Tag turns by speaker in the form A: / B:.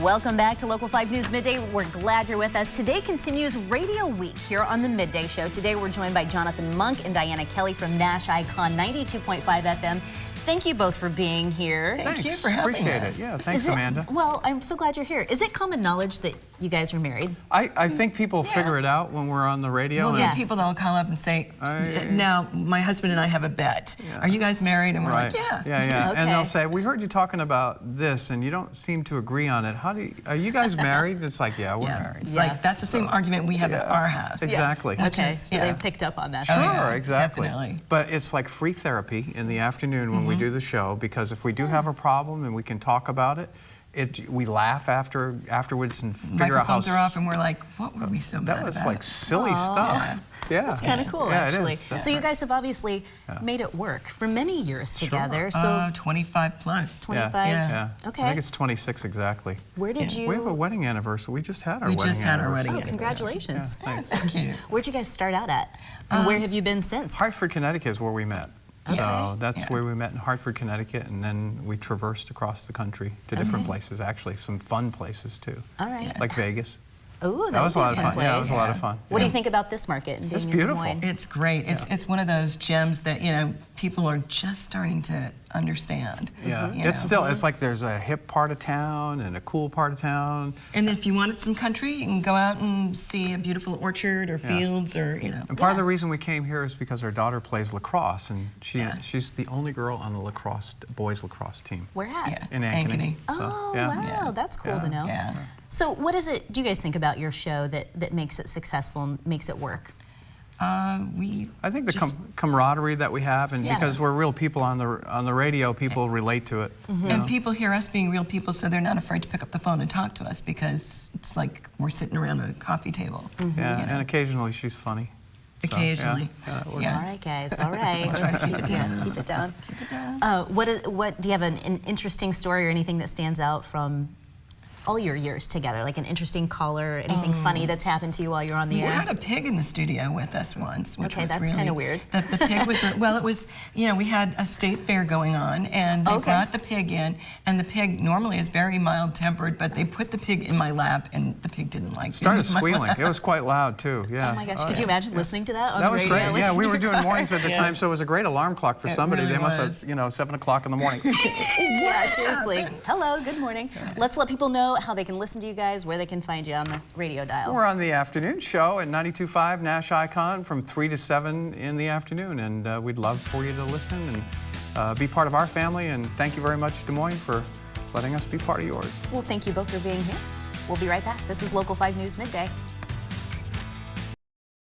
A: Welcome back to Local 5 News Midday. We're glad you're with us. Today continues Radio Week here on the Midday Show. Today we're joined by Jonathan Monk and Dianna Kelly from Nash Icon 92.5 FM. Thank you both for being here.
B: Thank you for having us.
C: Appreciate it. Yeah, thanks, Amanda.
A: Well, I'm so glad you're here. Is it common knowledge that you guys are married?
C: I think people figure it out when we're on the radio.
B: We'll get people that'll call up and say, now, my husband and I have a bet. Are you guys married? And we're like, yeah.
C: Yeah.
A: Okay.
C: And they'll say, we heard you talking about this and you don't seem to agree on it. Are you guys married? And it's like, yeah, we're married.
B: It's like, that's the same argument we have at our house.
C: Exactly.
A: Okay, so they've picked up on that.
C: Sure, exactly.
B: Definitely.
C: But it's like free therapy in the afternoon when we do the show, because if we do have a problem and we can talk about it, we laugh afterwards and figure out how...
B: Microphones are off and we're like, what were we so mad about?
C: That was like silly stuff. Yeah.
A: That's kind of cool, actually.
C: It is.
A: So you guys have obviously made it work for many years together. So
B: 25 plus.
A: 25?
C: Yeah.
A: Okay.
C: I think it's 26 exactly.
A: Where did you...
C: We have a wedding anniversary. We just had our wedding anniversary.
B: We just had our wedding anniversary.
A: Congratulations.
B: Thank you.
A: Where'd you guys start out at? And where have you been since?
C: Hartford, Connecticut is where we met. So that's where we met, in Hartford, Connecticut, and then we traversed across the country to different places, actually. Some fun places, too.
A: All right.
C: Like Vegas.
A: Ooh,
C: that was a lot of fun.
A: Place.
C: Yeah, it was a lot of fun.
A: What do you think about this market? And being
C: it's beautiful.
A: in Des Moines?
B: It's great. It's one of those gems that, you know, people are just starting to understand.
C: Yeah, it's like there's a hip part of town and a cool part of town.
B: And if you wanted some country, you can go out and see a beautiful orchard or fields or, you know.
C: And part of the reason we came here is because our daughter plays lacrosse, and she's the only girl on the boys lacrosse team.
A: Where at?
C: In Ankeny.
A: Oh, wow, that's cool to know.
B: Yeah.
A: So what do you guys think about your show that makes it successful and makes it work?
C: I think the camaraderie that we have, and because we're real people on the radio, people relate to it.
B: And people hear us being real people, so they're not afraid to pick up the phone and talk to us, because it's like we're sitting around a coffee table.
C: Yeah, and occasionally she's funny.
B: Occasionally.
A: All right, guys. All right. Let's keep it down. Keep it down.
B: Keep it down.
A: What do you have an interesting story or anything that stands out from all your years together, like an interesting caller, anything funny that's happened to you while you're on the air?
B: We had a pig in the studio with us once, which was
A: that's kind of weird.
B: The pig was, well, it was, you know, we had a state fair going on, and they brought the pig in, and the pig normally is very mild-tempered, but they put the pig in my lap, and the pig didn't like it.
C: Started squealing. It was quite loud, too, yeah.
A: Oh my gosh, could you imagine listening to that on
C: the
A: radio?
C: That was great, yeah. We were doing mornings at the time, so it was a great alarm clock for somebody.
B: Really
C: they must have, 7 o'clock in the morning.
A: Yeah, seriously. Hello, good morning. Let's let people know how they can listen to you guys, where they can find you on the radio dial.
C: We're on the afternoon show at 92.5 Nash Icon from 3 to 7 in the afternoon, and we'd love for you to listen and be part of our family, and thank you very much, Des Moines, for letting us be part of yours.
A: Well, thank you both for being here. We'll be right back. This is Local 5 News Midday.